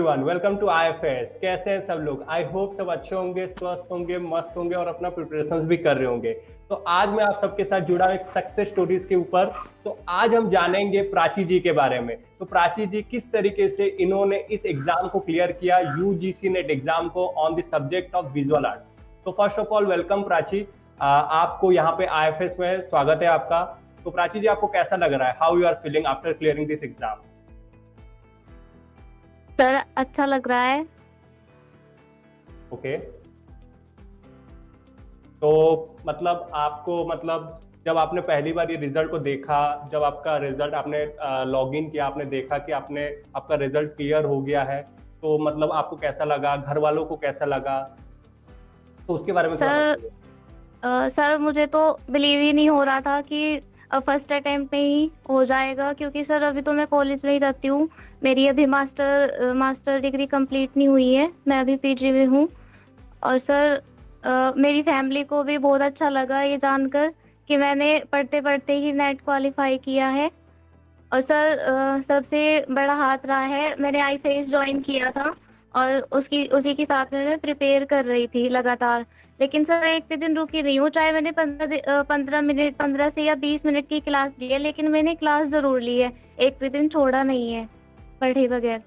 Everyone, welcome to IFS. कैसे हैं सब लोग? आई होप सब अच्छे होंगे, स्वस्थ होंगे, मस्त होंगे और अपना प्रिपरेशंस भी कर रहे होंगे। तो आज मैं आप सबके साथ जुड़ा हूं एक सक्सेस स्टोरीज के ऊपर। तो आज हम जानेंगे प्राची जी के बारे में। तो प्राची जी किस तरीके से इन्होंने इस एग्जाम को क्लियर किया, यूजीसी नेट एग्जाम को, on the subject of visual arts. तो first of all welcome Prachi, आपको यहाँ पे आईएफएस में स्वागत है आपका। तो प्राची जी, आपको कैसा लग रहा है? How you are feeling after clearing this exam? Sir अच्छा लग रहा है। ओके। तो मतलब जब आपने पहली बार ये रिजल्ट को देखा, जब आपका रिजल्ट आपने लॉगिन किया, आपने देखा कि आपका रिजल्ट क्लियर हो गया है, तो मतलब आपको कैसा लगा, घर वालों को कैसा लगा, तो उसके बारे में थोड़ा बताइए। सर मुझे तो बिलीव ही नहीं हो रहा था कि फर्स्ट अटेम्प्ट में ही हो जाएगा, क्योंकि सर अभी तो मैं कॉलेज में ही रहती हूँ। मेरी अभी मास्टर डिग्री कंप्लीट नहीं हुई है, मैं अभी पीजी में हूँ। और सर मेरी फैमिली को भी बहुत अच्छा लगा ये जानकर कि मैंने पढ़ते पढ़ते ही नेट क्वालिफाई किया है। और सर सबसे बड़ा हाथ रहा है, मैंने आईफेस ज्वाइन किया था और उसी के साथ में मैं प्रिपेयर कर रही थी लगातार। लेकिन सर एक भी दिन रुकी नहीं हूँ, चाहे मैंने 15 से या 20 मिनट की क्लास ली है, लेकिन मैंने क्लास जरूर ली है, एक भी दिन छोड़ा नहीं है पढ़े बगैर।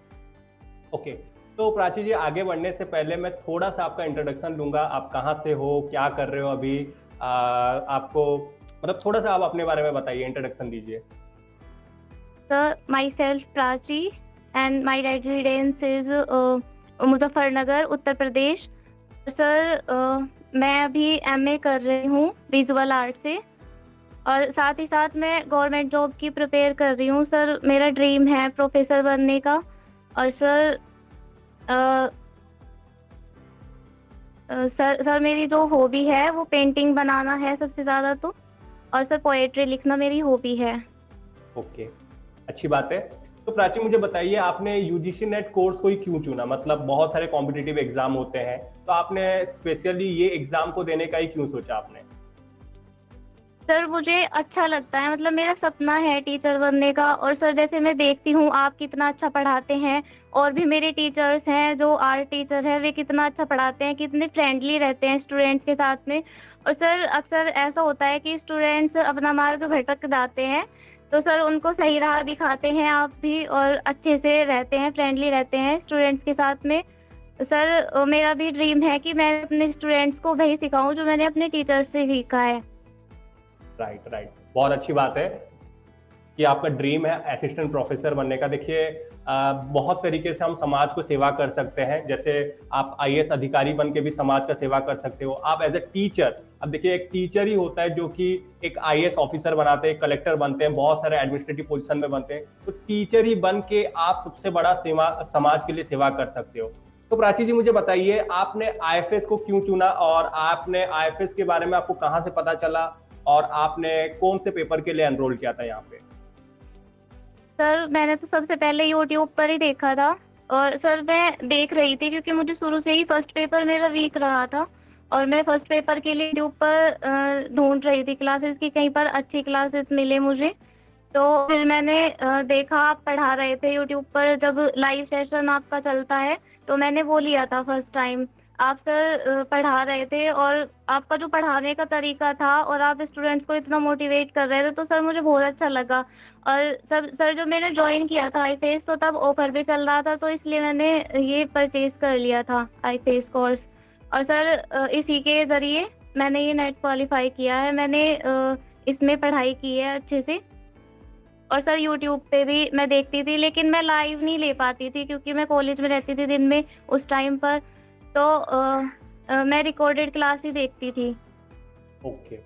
ओके। तो प्राची जी, आगे बढ़ने से पहले मैं थोड़ा सा आपका इंट्रोडक्शन लूंगा। आप कहाँ से हो, क्या कर रहे हो अभी? आपको मतलब थोड़ा सा आप अपने बारे में बताइए, इंट्रोडक्शन दीजिए। Sir, myself Prachi and my residence is Muzaffarnagar, Uttar Pradesh. Sir मैं अभी एमए कर रही हूँ विजुअल आर्ट से, और साथ ही साथ मैं गवर्नमेंट जॉब की प्रिपेयर कर रही हूँ। सर मेरा ड्रीम है प्रोफेसर बनने का। और सर सर मेरी जो हॉबी है वो पेंटिंग बनाना है सबसे ज़्यादा तो, और सर पोएट्री लिखना मेरी हॉबी है। ओके, अच्छी बात है। तो प्राची मुझे बताइए, आपने यूजीसी नेट कोर्स को ही क्यों चुना? मतलब बहुत सारे कॉम्पिटिटिव एग्जाम होते हैं, तो आपने स्पेशली ये एग्जाम को देने का ही क्यों सोचा आपने? सर मुझे अच्छा लगता है, मतलब मेरा सपना है टीचर बनने का। और सर जैसे मैं देखती हूँ आप कितना अच्छा पढ़ाते हैं, और भी मेरे टीचर्स हैं जो आर्ट टीचर है, वे कितना अच्छा पढ़ाते हैं, कितने फ्रेंडली रहते हैं स्टूडेंट्स के साथ में। और सर अक्सर ऐसा होता है कि स्टूडेंट्स अपना मार्ग भटक जाते हैं, तो सर उनको सही राह दिखाते हैं आप भी, और अच्छे से रहते हैं, फ्रेंडली रहते हैं स्टूडेंट्स के साथ में। सर मेरा भी ड्रीम है कि मैं अपने स्टूडेंट्स को वही सिखाऊं जो मैंने अपने टीचर्स से सीखा है। राइट, बहुत अच्छी बात है कि आपका ड्रीम है असिस्टेंट प्रोफेसर बनने का। देखिए, बहुत तरीके से हम समाज को सेवा कर सकते हैं। जैसे आप आईएएस अधिकारी बन के भी समाज का सेवा कर सकते हो। आप एज ए टीचर, अब देखिए एक टीचर ही होता है जो कि एक आईएएस ऑफिसर बनाते हैं, कलेक्टर बनते हैं, बहुत सारे एडमिनिस्ट्रेटिव पोजीशन में बनते हैं। तो टीचर ही बन के आप सबसे बड़ा सेवा समाज के लिए सेवा कर सकते हो। तो प्राची जी मुझे बताइए, आपने आईएफएस को क्यों चुना, और आपने आईएफएस के बारे में आपको कहाँ से पता चला, और आपने कौन से पेपर के लिए एनरोल किया था यहाँ पे? सर मैंने तो सबसे पहले यूट्यूब पर ही देखा था, और सर मैं देख रही थी क्योंकि मुझे शुरू से ही फर्स्ट पेपर मेरा वीक रहा था, और मैं फर्स्ट पेपर के लिए यूट्यूब पर ढूंढ रही थी क्लासेस की, कहीं पर अच्छी क्लासेस मिले मुझे। तो फिर मैंने देखा आप पढ़ा रहे थे यूट्यूब पर, जब लाइव सेशन आपका चलता है तो मैंने वो लिया था फर्स्ट टाइम। आप सर पढ़ा रहे थे, और आपका जो पढ़ाने का तरीका था, और आप स्टूडेंट्स को इतना मोटिवेट कर रहे थे, तो सर मुझे बहुत अच्छा लगा। और सर जो मैंने ज्वाइन किया था आईफेस, तो तब ऑफर भी चल रहा था, तो इसलिए मैंने ये परचेज कर लिया था आईफेस कोर्स। और सर इसी के ज़रिए मैंने ये नेट क्वालिफाई किया है। मैंने इसमें पढ़ाई की है अच्छे से। और सर यूट्यूब पे भी मैं देखती थी, लेकिन मैं लाइव नहीं ले पाती थी क्योंकि मैं कॉलेज में रहती थी दिन में उस टाइम पर, तो मैं रिकॉर्डेड क्लास ही देखती थी। ओके।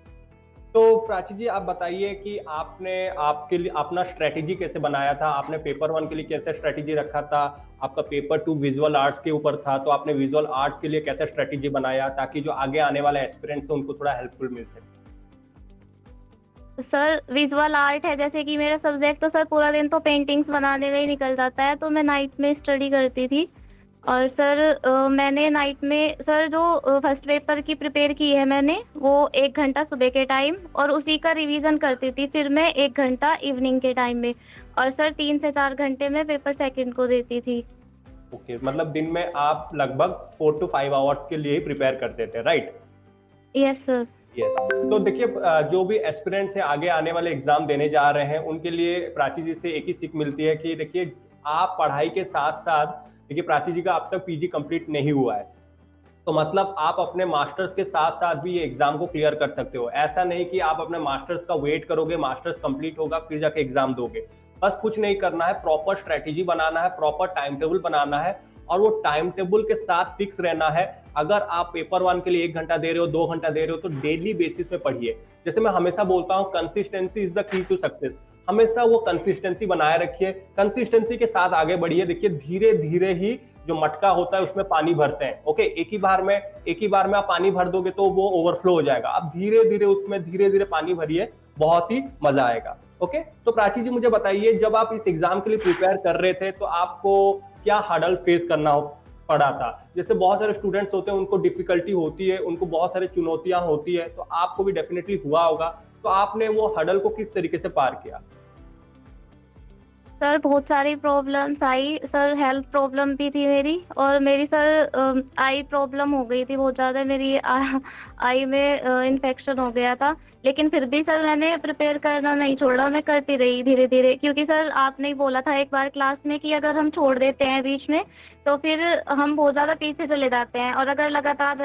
तो प्राची जी आप बताइए कि आपने आपके लिए अपना स्ट्रेटेजी कैसे बनाया था? आपने पेपर 1 के लिए कैसे स्ट्रेटेजी रखा था? आपका पेपर 2 विजुअल आर्ट्स के ऊपर था, तो आपने विजुअल आर्ट्स के लिए कैसे स्ट्रेटेजी बनाया ताकि जो आगे आने वाले एस्पिरेंट्स हैं उनको थोड़ा हेल्पफुल मिल सके? सर विजुअल आर्ट है जैसे कि मेरा सब्जेक्ट, तो सर पूरा दिन तो पेंटिंग्स बनाने में ही निकल जाता है, तो मैं नाइट में स्टडी करती थी। और सर मैंने नाइट में सर जो फर्स्ट पेपर की प्रिपेयर की है मैंने, वो 1 घंटा सुबह के टाइम, और उसी का रिवीजन करती थी फिर मैं 1 घंटा इवनिंग के टाइम में। और सर 3 से 4 घंटे में पेपर सेकंड को देती थी। ओके, मतलब दिन में आप लगभग 4 to 5 आवर्स के लिए ही प्रिपेयर करते थे, राइट? Yes sir. यस। तो देखिए, जो भी एस्पिरेंट्स है आगे आने वाले एग्जाम देने जा रहे हैं, उनके लिए प्राची जी से एक ही सीख मिलती है कि देखिए, आप पढ़ाई के साथ साथ, देखिए प्राची जी का अब तक पीजी कंप्लीट नहीं हुआ है, तो मतलब आप अपने मास्टर्स के साथ साथ भी ये एग्जाम को क्लियर कर सकते हो। ऐसा नहीं कि आप अपने मास्टर्स का वेट करोगे, मास्टर्स कंप्लीट होगा फिर जाके एग्जाम दोगे। बस कुछ नहीं करना है, प्रॉपर स्ट्रेटेजी बनाना है, प्रॉपर टाइम टेबल बनाना है, और वो टाइम टेबल के साथ फिक्स रहना है। अगर आप पेपर 1 के लिए 1 घंटा दे रहे हो, 2 घंटा दे रहे हो, तो डेली बेसिस पे पढ़िए। जैसे मैं हमेशा बोलता हूँ, consistency is the key to success. हमेशा वो कंसिस्टेंसी बनाए रखिए, कंसिस्टेंसी के साथ आगे बढ़िए। देखिए, धीरे धीरे ही जो मटका होता है उसमें पानी भरते हैं। ओके, एक ही बार में आप पानी भर दोगे तो वो ओवरफ्लो हो जाएगा। आप धीरे धीरे उसमें धीरे धीरे पानी भरिए, बहुत ही मजा आएगा। ओके, तो प्राची जी मुझे बताइए, जब आप इस एग्जाम के लिए प्रिपेयर कर रहे थे तो आपको क्या हर्डल फेस करना पड़ा था? जैसे बहुत सारे स्टूडेंट्स होते हैं, उनको डिफिकल्टी होती है, उनको बहुत सारी चुनौतियां होती है, तो आपको भी डेफिनेटली हुआ होगा। तो आपने वो हर्डल को किस तरीके से पार किया? सर बहुत सारी प्रॉब्लम्स आई सर, हेल्थ प्रॉब्लम भी थी मेरी, और मेरी सर आई प्रॉब्लम हो गई थी बहुत ज़्यादा, मेरी आई में इन्फेक्शन हो गया था। लेकिन फिर भी सर मैंने प्रिपेयर करना नहीं छोड़ा, मैं करती रही धीरे धीरे, क्योंकि सर आपने ही बोला था एक बार क्लास में कि अगर हम छोड़ देते हैं बीच में तो फिर हम बहुत ज़्यादा पीछे चले जाते हैं, और अगर लगातार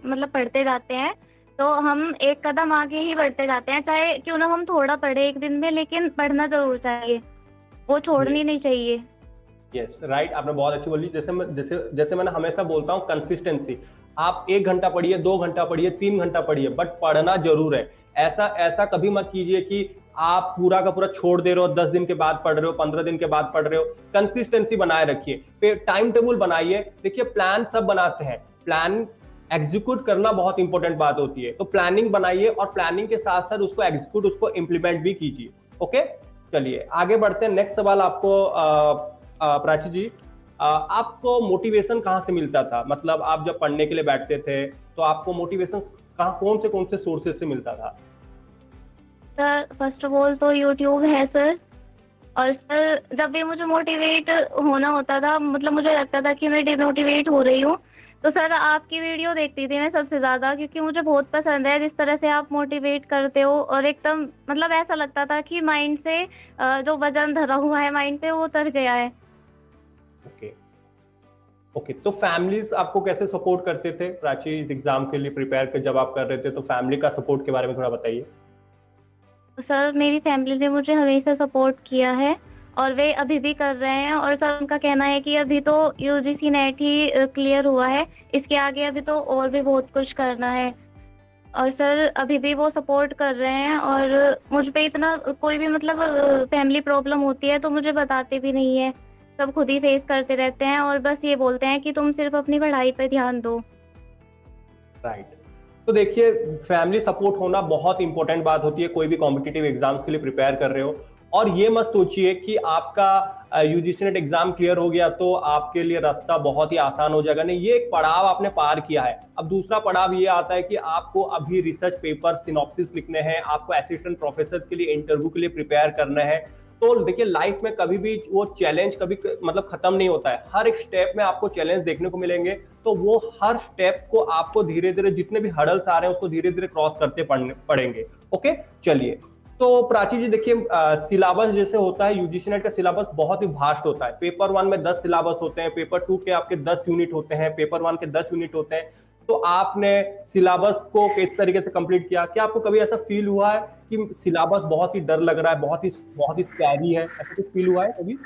मतलब पढ़ते जाते हैं तो हम एक कदम आगे ही बढ़ते जाते हैं। चाहे क्यों ना हम थोड़ा पढ़े एक दिन में, लेकिन पढ़ना जरूर चाहिए, वो छोड़नी नहीं चाहिए। यस, राइट, आपने बहुत अच्छी बोली। जैसे मैंने हमेशा बोलता हूँ, कंसिस्टेंसी। आप 1 घंटा पढ़िए, 2 घंटा पढ़िए, 3 घंटा पढ़िए, बट पढ़ना जरूर है। ऐसा ऐसा कभी मत कीजिए कि आप पूरा का पूरा छोड़ दे रहे हो, 10 दिन के बाद पढ़ रहे हो, 15 दिन के बाद पढ़ रहे हो। कंसिस्टेंसी बनाए रखिए, फिर टाइम टेबल बनाइए। देखिए, प्लान सब बनाते हैं, प्लान एग्जीक्यूट करना बहुत इंपॉर्टेंट बात होती है। तो प्लानिंग बनाइए, और प्लानिंग के साथ साथ उसको एग्जीक्यूट, उसको इंप्लीमेंट भी कीजिए। ओके, चलिए आगे बढ़ते हैं। नेक्स्ट सवाल आपको प्राची जी, आपको मोटिवेशन कहाँ से मिलता था? मतलब आप जब पढ़ने के लिए बैठते थे तो आपको मोटिवेशन कहाँ, कौन से सोर्सेज से मिलता था? सर फर्स्ट ऑफ ऑल तो यूट्यूब है सर, और सर जब भी मुझे मोटिवेट होना होता था, मतलब मुझे लगता था कि मैं डिमोटिवेट हो रही हूँ, तो सर आपकी वीडियो देखती थी मैं सबसे ज़्यादा, क्योंकि मुझे बहुत पसंद है जिस तरह से आप मोटिवेट करते हो, और एकदम मतलब ऐसा लगता था कि माइंड से जो वजन धरा हुआ है माइंड पे वो उतर गया है। ओके ओके, तो फैमिलीज आपको कैसे सपोर्ट करते थे प्राची इस एग्जाम के लिए प्रिपेयर कर जब आप कर रहे थे? तो फैमिली का सपोर्ट के बारे में थोड़ा बताइए। सर मेरी फैमिली ने मुझे हमेशा सपोर्ट किया है, और वे अभी भी कर रहे हैं, और सर उनका कहना है कि अभी तो यूजीसी नेट ही क्लियर हुआ है, इसके आगे अभी तो और भी बहुत कुछ करना है। और सर अभी भी वो सपोर्ट कर रहे हैं, और मुझ पे इतना कोई भी मतलब फैमिली प्रॉब्लम होती है तो मुझे बताते भी नहीं है, सब खुद ही फेस करते रहते हैं, और बस ये बोलते हैं कि तुम सिर्फ अपनी पढ़ाई पे ध्यान दो। राइट, तो देखिए, फैमिली सपोर्ट होना बहुत इंपॉर्टेंट बात होती है कोई भी कॉम्पिटिटिव एग्जाम्स के लिए प्रिपेयर कर रहे हो। और ये मत सोचिए कि आपका यूजीसी नेट एग्जाम क्लियर हो गया तो आपके लिए रास्ता बहुत ही आसान हो जाएगा। नहीं, ये एक पड़ाव आपने पार किया है। अब दूसरा पड़ाव ये आता है कि आपको अभी रिसर्च पेपर सिनॉप्सिस लिखने हैं, आपको असिस्टेंट प्रोफेसर के लिए इंटरव्यू के लिए प्रिपेयर करना है। तो देखिए, लाइफ में कभी भी वो चैलेंज कभी मतलब खत्म नहीं होता है, हर एक स्टेप में आपको चैलेंज देखने को मिलेंगे। तो वो हर स्टेप को आपको धीरे धीरे, जितने भी हर्डल्स आ रहे हैं उसको धीरे धीरे क्रॉस करते पड़ेंगे। ओके, चलिए, तो प्राची जी देखिए, सिलेबस जैसे होता है, यूजीसी नेट का सिलेबस बहुत ही वास्ट होता है। पेपर 1 में 10 सिलेबस होते हैं, पेपर 2 के आपके 10 यूनिट होते हैं, पेपर 1 के 10 यूनिट होते हैं। तो आपने सिलेबस को किस तरीके से कंप्लीट किया? क्या आपको कभी ऐसा फील हुआ है कि सिलेबस बहुत ही डर लग रहा है, बहुत ही स्कैरी है? ऐसा कुछ फील हुआ है कभी?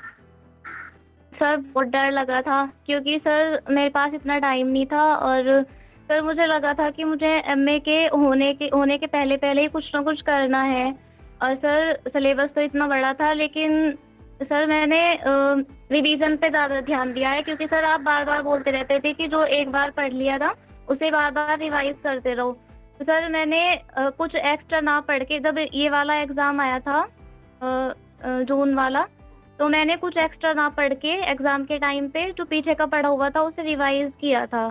सर बहुत डर लगा था, क्योंकि सर मेरे पास इतना टाइम नहीं था, और सर मुझे लगा था कि मुझे एमए के होने के पहले पहले ही कुछ ना कुछ करना है। और सर सिलेबस तो इतना बड़ा था, लेकिन सर मैंने रिवीजन पे ज़्यादा ध्यान दिया है, क्योंकि सर आप बार बार बोलते रहते थे कि जो एक बार पढ़ लिया था उसे बार बार रिवाइज करते रहो। तो सर मैंने कुछ एक्स्ट्रा ना पढ़ के, जब ये वाला एग्ज़ाम आया था जून वाला, तो मैंने कुछ एक्स्ट्रा ना पढ़ के एग्ज़ाम के टाइम पे जो पीछे का पढ़ा हुआ था उसे रिवाइज किया था।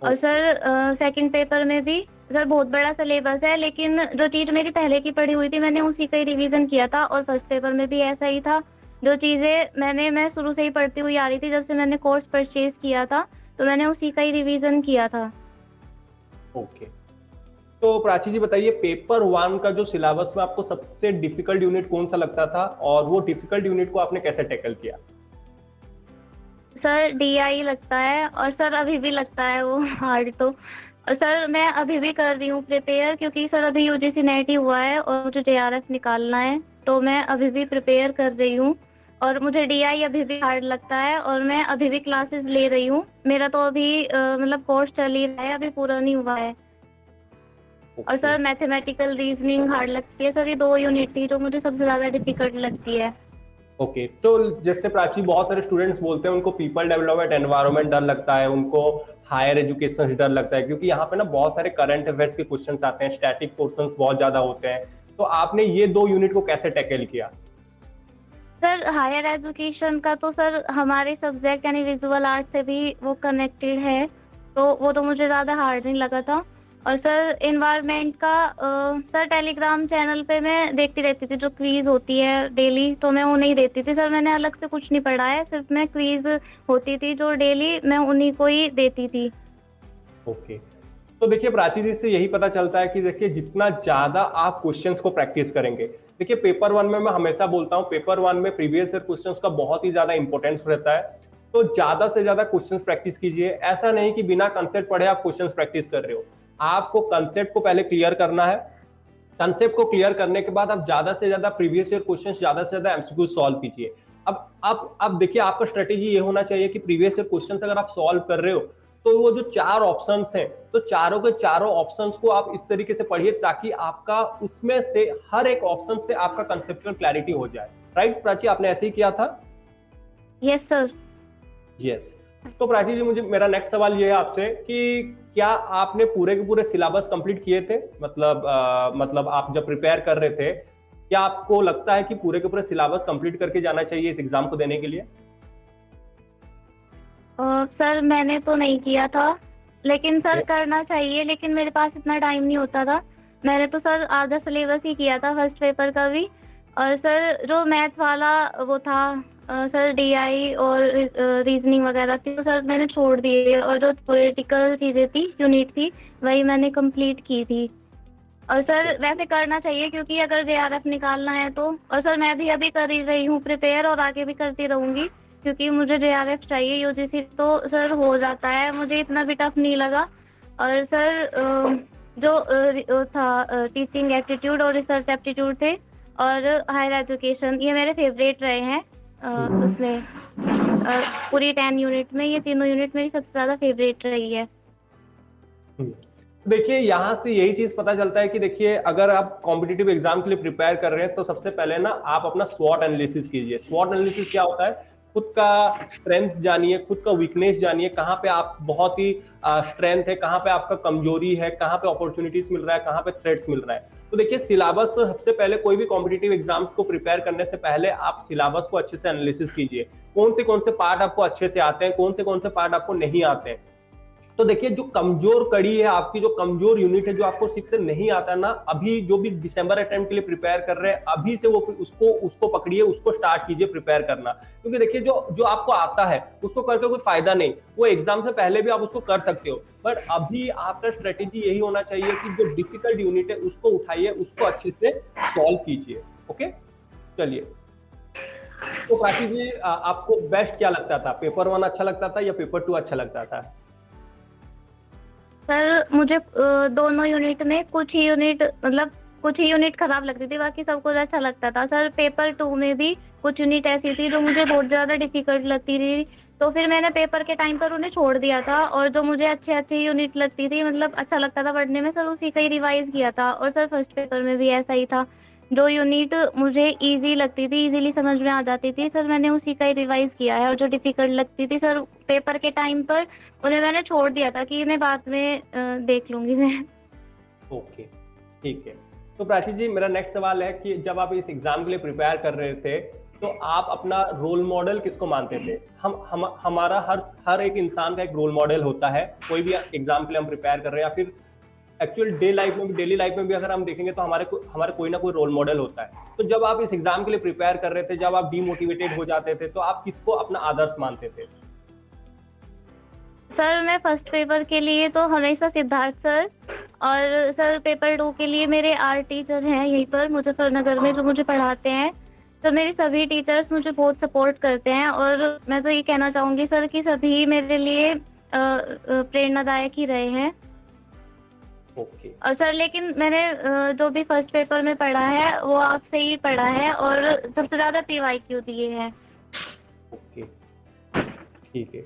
और सर सेकंड पेपर में भी सर बहुत बड़ा सिलेबस है, लेकिन जो चीज़ मेरी पहले की पढ़ी हुई थी मैंने उसी का ही रिवीजन किया था, और फर्स्ट पेपर में भी ऐसा ही था। जो चीज़ें मैं शुरू से ही पढ़ती हुई आ रही थी, जब से मैंने कोर्स परचेज़ किया था, तो मैंने उसी का ही रिवीजन किया था। ओके। तो प्राची जी बताइए, पेपर वन का जो सिलेबस में आपको सबसे डिफिकल्ट यूनिट कौन सा लगता था, और वो डिफिकल्ट यूनिट को आपने कैसे टैकल किया? सर डीआई लगता है, और सर अभी भी लगता है वो हार्ड तो। और सर मैं अभी भी कर रही हूँ प्रिपेयर, क्योंकि सर अभी यूजीसी नेट ही हुआ है और मुझे जेआरएफ निकालना है, तो मैं अभी भी प्रिपेयर कर रही हूँ। और मुझे डीआई अभी भी हार्ड लगता है, और मैं अभी भी क्लासेस ले रही हूँ। मेरा तो अभी मतलब कोर्स चल ही रहा है, अभी पूरा नहीं हुआ है। और okay. Sir mathematical reasoning hard लगती है। सर ये 2 यूनिट थी जो मुझे सबसे ज़्यादा डिफिकल्ट लगती है। ओके, तो जैसे प्राची, बहुत सारे स्टूडेंट्स बोलते हैं उनको पीपल डेवलपमेंट एनवायरनमेंट डर लगता है, उनको हायर एजुकेशन से डर लगता है, क्योंकि यहाँ पे ना बहुत सारे करंट अफेयर्स के क्वेश्चंस आते हैं, स्टैटिक पोर्शंस बहुत ज्यादा होते हैं। तो आपने ये 2 यूनिट को कैसे टैकल किया? सर हायर एजुकेशन का तो सर हमारे सब्जेक्ट यानी विजुअल आर्ट से भी वो कनेक्टेड है, तो वो तो मुझे ज़्यादा हार्ड नहीं लगा था। और सर एनवायरनमेंट का सर टेलीग्राम चैनल पे मैं देखती रहती थी, जो क्वीज होती है डेली, तो मैं वो नहीं देती थी। सर मैंने अलग से कुछ नहीं पढ़ा है, सिर्फ मैं क्वीज होती थी जो डेली, मैं उन्हीं को ही देती थी। ओके। तो देखिए प्राची जी, से यही पता चलता है कि देखिए जितना ज्यादा आप क्वेश्चंस को प्रैक्टिस करेंगे, देखिए पेपर वन में मैं हमेशा बोलता हूँ, पेपर वन में प्रीवियस ईयर क्वेश्चंस का बहुत ही ज्यादा इंपॉर्टेंस रहता है। तो ज्यादा से ज्यादा क्वेश्चंस प्रैक्टिस कीजिए। ऐसा नहीं कि बिना कंसेप्ट पढ़े आप क्वेश्चंस प्रैक्टिस कर रहे हो। आपको कंसेप्ट को पहले क्लियर करना है। कंसेप्ट को क्लियर करने के बाद आप ज्यादा से ज्यादा प्रीवियस ईयर क्वेश्चंस, ज्यादा से ज्यादा एमसीक्यू सॉल्व कीजिए। अब देखिए, आपका स्ट्रेटेजी ये होना चाहिए कि प्रीवियस ईयर क्वेश्चंस अगर आप सॉल्व कर रहे हो, तो वो जो 4 ऑप्शंस हैं, तो चारों के चारों ऑप्शंस को आप इस तरीके से पढ़िए ताकि आपका उसमें से हर एक ऑप्शन से आपका कंसेप्चुअल क्लैरिटी हो जाए। राइट प्राची, आपने ऐसे ही किया था? Yes sir. यस। तो प्राची जी, मुझे मेरा नेक्स्ट सवाल ये है आपसे कि क्या आपने पूरे के पूरे सिलेबस कंप्लीट किए थे? मतलब आप जब प्रिपेयर कर रहे थे, क्या आपको लगता है कि पूरे के पूरे सिलेबस कंप्लीट करके जाना चाहिए इस एग्जाम को देने के लिए? सर मैंने तो नहीं किया था, लेकिन सर करना चाहिए, लेकिन मेरे पास इतना टाइम नहीं होता था। मैंने तो सर आधा सिलेबस ही किया था फर्स्ट पेपर का भी। और सर जो मैथ वाला वो था, सर डीआई और रीजनिंग वगैरह थी, तो सर मैंने छोड़ दिए, और जो थ्योरेटिकल चीज़ें थी, यूनिट थी, वही मैंने कंप्लीट की थी। और सर वैसे करना चाहिए, क्योंकि अगर जेआरएफ निकालना है तो। और सर मैं भी अभी कर ही रही हूँ प्रिपेयर, और आगे भी करती रहूंगी, क्योंकि मुझे जेआरएफ चाहिए। यूजीसी तो सर हो जाता है, मुझे इतना भी टफ नहीं लगा। और सर जो था टीचिंग एप्टीट्यूड और रिसर्च एप्टीट्यूड थे, और हायर एजुकेशन, ये मेरे फेवरेट रहे हैं। उसमें पूरी 10 यूनिट में ये तीनों यूनिट मेरी सबसे ज़्यादा फेवरेट रही है। देखिए, यहाँ से यही चीज पता चलता है कि देखिए, अगर आप कॉम्पिटिटिव एग्जाम के लिए प्रिपेयर कर रहे हैं, तो सबसे पहले ना आप अपना स्वॉट एनालिसिस कीजिए। स्वॉट एनालिसिस क्या होता है? खुद का स्ट्रेंथ जानिए, खुद का वीकनेस जानिए, कहाँ पे आप बहुत ही स्ट्रेंथ है, कहाँ पे आपका कमजोरी है, कहाँ पे अपॉर्चुनिटीज मिल रहा है, कहाँ पे थ्रेट्स मिल रहा है। तो देखिए, सिलेबस सबसे पहले, कोई भी कॉम्पिटिटिव एग्जाम्स को प्रिपेयर करने से पहले आप सिलेबस को अच्छे से एनालिसिस कीजिए। कौन से पार्ट आपको अच्छे से आते हैं, कौन से पार्ट आपको नहीं आते हैं। तो देखिए, जो कमजोर कड़ी है आपकी, जो कमजोर यूनिट है, जो आपको ठीक से नहीं आता ना, अभी जो भी दिसंबर अटेम्प्ट के लिए प्रिपेयर कर रहे हैं, अभी से वो उसको पकड़िए, उसको स्टार्ट कीजिए प्रिपेयर करना। क्योंकि देखिए, जो आपको आता है उसको करके कोई फायदा नहीं, वो एग्जाम से पहले भी आप उसको कर सकते हो, बट अभी आपका स्ट्रेटेजी यही होना चाहिए कि जो डिफिकल्ट यूनिट है उसको उठाइए, उसको अच्छे से सॉल्व कीजिए। ओके, चलिए। तो प्राची जी, आपको बेस्ट क्या लगता था? पेपर 1 अच्छा लगता था या पेपर 2 अच्छा लगता था? सर मुझे दोनों यूनिट में कुछ ही यूनिट खराब लगती थी, बाकी सब कुछ अच्छा लगता था। सर पेपर 2 में भी कुछ यूनिट ऐसी थी जो मुझे बहुत ज़्यादा डिफिकल्ट लगती थी, तो फिर मैंने पेपर के टाइम पर उन्हें छोड़ दिया था। और जो मुझे अच्छी यूनिट लगती थी, मतलब अच्छा लगता था पढ़ने में, सर उसी का ही रिवाइज किया था। और सर फर्स्ट पेपर में भी ऐसा ही था, जो यूनिट मुझे इजी लगती थी, इजीली समझ में आ जाती थी, सर मैंने उसी का ही रिवाइज किया है। और जो डिफिकल्ट लगती थी सर पेपर के टाइम पर, उन्हें मैंने छोड़ दिया था कि इन्हें बाद में देख लूंगी मैं। ओके, ठीक है। तो प्राची जी, मेरा नेक्स्ट सवाल है कि जब आप इस एग्जाम के लिए प्रिपेयर कर रहे थे, तो आप अपना रोल मॉडल किसको मानते थे? हमारा हर एक इंसान का एक रोल मॉडल होता है। कोई भी एग्जाम के लिए हम प्रिपेयर कर रहे हैं, या फिर एक्चुअल डेली लाइफ में भी अगर हम देखेंगे तो हमारे कोई ना कोई रोल मॉडल होता है। तो जब आप इस एग्जाम के लिए प्रिपेयर कर रहे थे, जब आप डीमोटिवेटेड हो जाते थे, तो आप किसको अपना आदर्श मानते थे? सर मैं फर्स्ट पेपर के लिए तो हमेशा सिद्धार्थ सर, और सर पेपर 2 के लिए मेरे आर्ट टीचर हैं यहीं पर मुजफ्फरनगर में जो मुझे पढ़ाते हैं। तो मेरे सभी टीचर्स मुझे बहुत सपोर्ट करते हैं, और मैं तो ये कहना चाहूँगी सर कि सभी मेरे लिए प्रेरणादायक ही रहे हैं। ओके। और सर लेकिन मैंने जो भी फर्स्ट पेपर में पढ़ा है वो आपसे ही पढ़ा है, और सबसे ज़्यादा PYQ दिए हैं। ओके, ठीक है।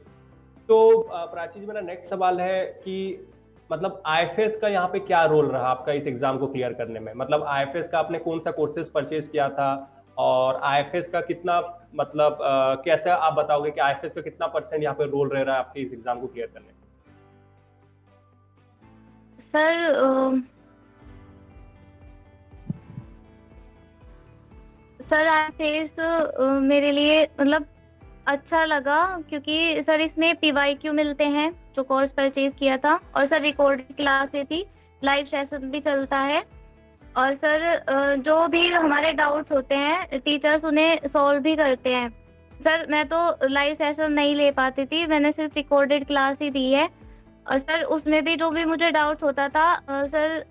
तो प्राची जी, मेरा नेक्स्ट सवाल है कि मतलब आईएफएस का यहाँ पे क्या रोल रहा आपका इस एग्जाम को क्लियर करने में? मतलब आईएफएस का आपने कौन सा कोर्सेज परचेज किया था, और आईएफएस का कितना मतलब कैसे आप बताओगे कि आईएफएस का कितना % यहाँ पे रोल रह रहा है आपके इस एग्जाम को क्लियर करने में? सर आईएफएस मेरे लिए मतलब अच्छा लगा, क्योंकि सर इसमें PYQ मिलते हैं जो कोर्स परचेज किया था, और सर रिकॉर्डेड क्लासेस थी, लाइव सेशन भी चलता है, और सर जो भी हमारे डाउट्स होते हैं टीचर्स उन्हें सॉल्व भी करते हैं। सर मैं तो लाइव सेशन नहीं ले पाती थी, मैंने सिर्फ रिकॉर्डेड क्लास ही दी है, और सर उसमें भी जो भी मुझे डाउट्स होता था सर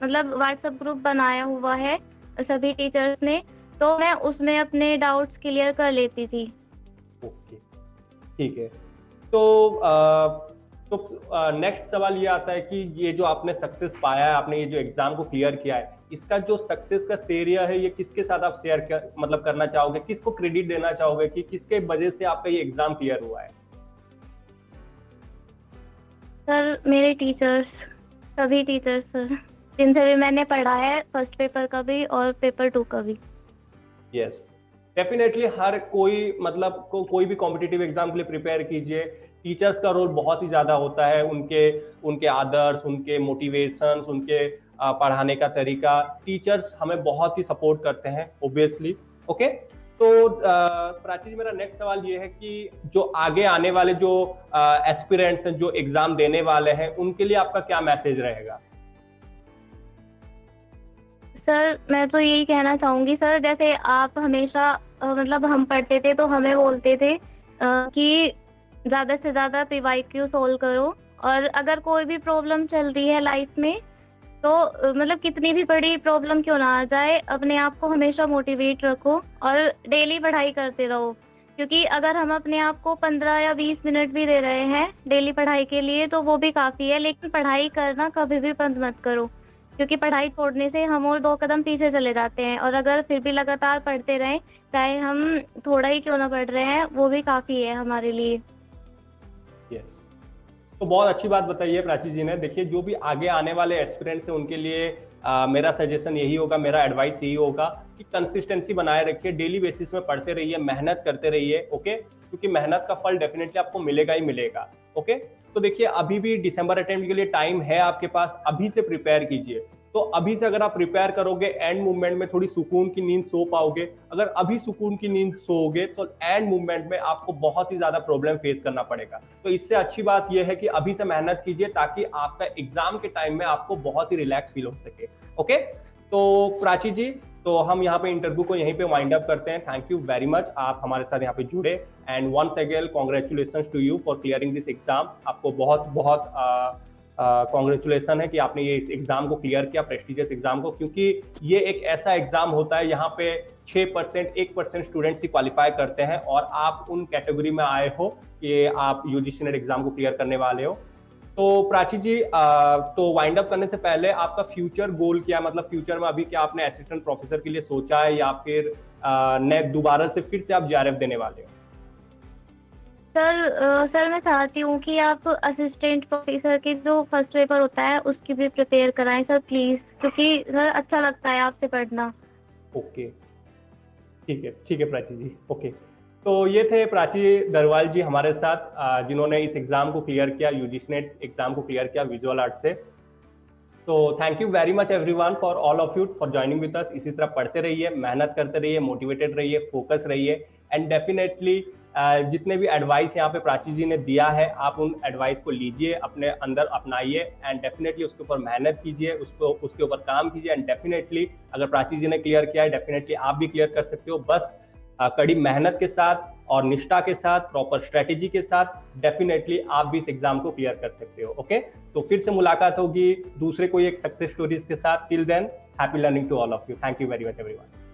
मतलब व्हाट्सएप ग्रुप बनाया हुआ है सभी टीचर्स ने, तो मैं उसमें अपने डाउट्स क्लियर कर लेती थी। ओके, ठीक है। तो नेक्स्ट सवाल ये आता है कि ये जो आपने सक्सेस पाया है, आपने ये जो एग्जाम को क्लियर किया है, इसका जो सक्सेस का श्रेय है ये किसके साथ आप शेयर मतलब करना चाहोगे, किसको क्रेडिट देना चाहोगे कि किसके वजह से आपका ये एग्जाम क्लियर हुआ है? सर मेरे टीचर्स, सभी टीचर्स सर, जिनसे भी मैंने पढ़ा है फर्स्ट पेपर का भी और पेपर 2 का भी। यस, डेफिनेटली हर कोई मतलब कोई भी कॉम्पिटिटिव एग्जाम के लिए प्रिपेयर कीजिए, टीचर्स का रोल बहुत ही ज्यादा होता है, उनके आदर्श, उनके मोटिवेशंस, उनके पढ़ाने का तरीका, टीचर्स हमें बहुत ही सपोर्ट करते हैं ऑब्वियसली। ओके, तो प्राची जी, मेरा नेक्स्ट सवाल ये है कि जो आगे आने वाले जो एस्पिरेंट्स हैं, जो एग्जाम देने वाले हैं, उनके लिए आपका क्या मैसेज रहेगा? सर मैं तो यही कहना चाहूंगी सर, जैसे आप हमेशा मतलब हम पढ़ते थे तो हमें बोलते थे कि ज़्यादा से ज़्यादा PYQ सोल्व करो, और अगर कोई भी प्रॉब्लम चल रही है लाइफ में तो मतलब कितनी भी बड़ी प्रॉब्लम क्यों ना आ जाए, अपने आप को हमेशा मोटिवेट रखो और डेली पढ़ाई करते रहो, क्योंकि अगर हम अपने आप को 15 या 20 मिनट भी दे रहे हैं डेली पढ़ाई के लिए तो वो भी काफ़ी है, लेकिन पढ़ाई करना कभी भी बंद मत करो, क्योंकि पढ़ाई छोड़ने से हम और 2 कदम पीछे चले जाते हैं, और अगर फिर भी लगातार पढ़ते रहें, चाहे हम थोड़ा ही क्यों ना पढ़ रहे हैं, वो भी काफ़ी है हमारे लिए। यस, तो बहुत अच्छी बात बताई है प्राची जी ने। देखिए, जो भी आगे आने वाले एस्पिरेंट्स हैं उनके लिए मेरा सजेशन यही होगा, मेरा एडवाइस यही होगा कि कंसिस्टेंसी बनाए रखिए, डेली बेसिस में पढ़ते रहिए, मेहनत करते रहिए। ओके, क्योंकि मेहनत का फल डेफिनेटली आपको मिलेगा ही मिलेगा। ओके, तो देखिए, अभी भी दिसंबर अटेम्प्ट के लिए टाइम है आपके पास, अभी से प्रिपेयर कीजिए। तो अभी से अगर आप प्रिपेयर करोगे, एंड मूवमेंट में थोड़ी सुकून की नींद सो पाओगे। अगर अभी सुकून की नींद सोओगे तो एंड मूवमेंट में आपको बहुत ही ज्यादा प्रॉब्लम फेस करना पड़ेगा। तो इससे अच्छी बात यह है कि अभी से मेहनत कीजिए, ताकि आपका एग्जाम के टाइम में आपको बहुत ही रिलैक्स फील हो सके। ओके, तो प्राची जी, तो हम यहाँ पे इंटरव्यू को यहीं पे वाइंड अप करते हैं। थैंक यू वेरी मच, आप हमारे साथ यहाँ पे जुड़े, and once again congratulations to you for clearing this exam. आपको बहुत बहुत कांग्रेचुलेसन है कि आपने ये इस एग्जाम को क्लियर किया, प्रेस्टिजियस एग्जाम को, क्योंकि ये एक ऐसा एग्जाम होता है यहाँ पे 6%, 1% स्टूडेंट्स ही क्वालिफाई करते हैं, और आप उन कैटेगरी में आए हो कि आप यूजीसी नेट एग्जाम को क्लियर करने वाले हो। तो प्राची जी, तो वाइंड अप करने से पहले आपका फ्यूचर गोल क्या है? मतलब फ्यूचर में अभी क्या आपने असिस्टेंट प्रोफेसर के लिए सोचा है, या फिर दोबारा से फिर से आप JRF देने वाले हो? सर मैं चाहती हूँ कि आप असिस्टेंट प्रोफेसर के जो फर्स्ट पेपर होता है उसकी भी प्रिपेयर कराएं सर प्लीज़, क्योंकि सर अच्छा लगता है आपसे पढ़ना। ओके, ठीक है प्राची जी। ओके, तो ये थे प्राची दरवाल जी हमारे साथ, जिन्होंने इस एग्जाम को क्लियर किया, यूजीसी नेट एग्जाम को क्लियर किया विजुअल आर्ट से। तो thank you very much everyone, for all of you for joining with us. इसी तरह पढ़ते रहिए, मेहनत करते रहिए, मोटिवेटेड रहिए, फोकस रहिए, एंड डेफिनेटली जितने भी एडवाइस यहाँ पे प्राची जी ने दिया है, आप उन एडवाइस को लीजिए, अपने अंदर अपनाइए एंड डेफिनेटली उसके ऊपर मेहनत कीजिए, उसके ऊपर काम कीजिए एंड डेफिनेटली अगर प्राची जी ने क्लियर किया है, डेफिनेटली आप भी क्लियर कर सकते हो। बस कड़ी मेहनत के साथ और निष्ठा के साथ, प्रॉपर स्ट्रेटेजी के साथ डेफिनेटली आप भी इस एग्जाम को क्लियर कर सकते हो। ओके, तो फिर से मुलाकात होगी दूसरे कोई एक सक्सेस स्टोरीज के साथ। Till then, happy learning to all of you. Thank you very much everyone.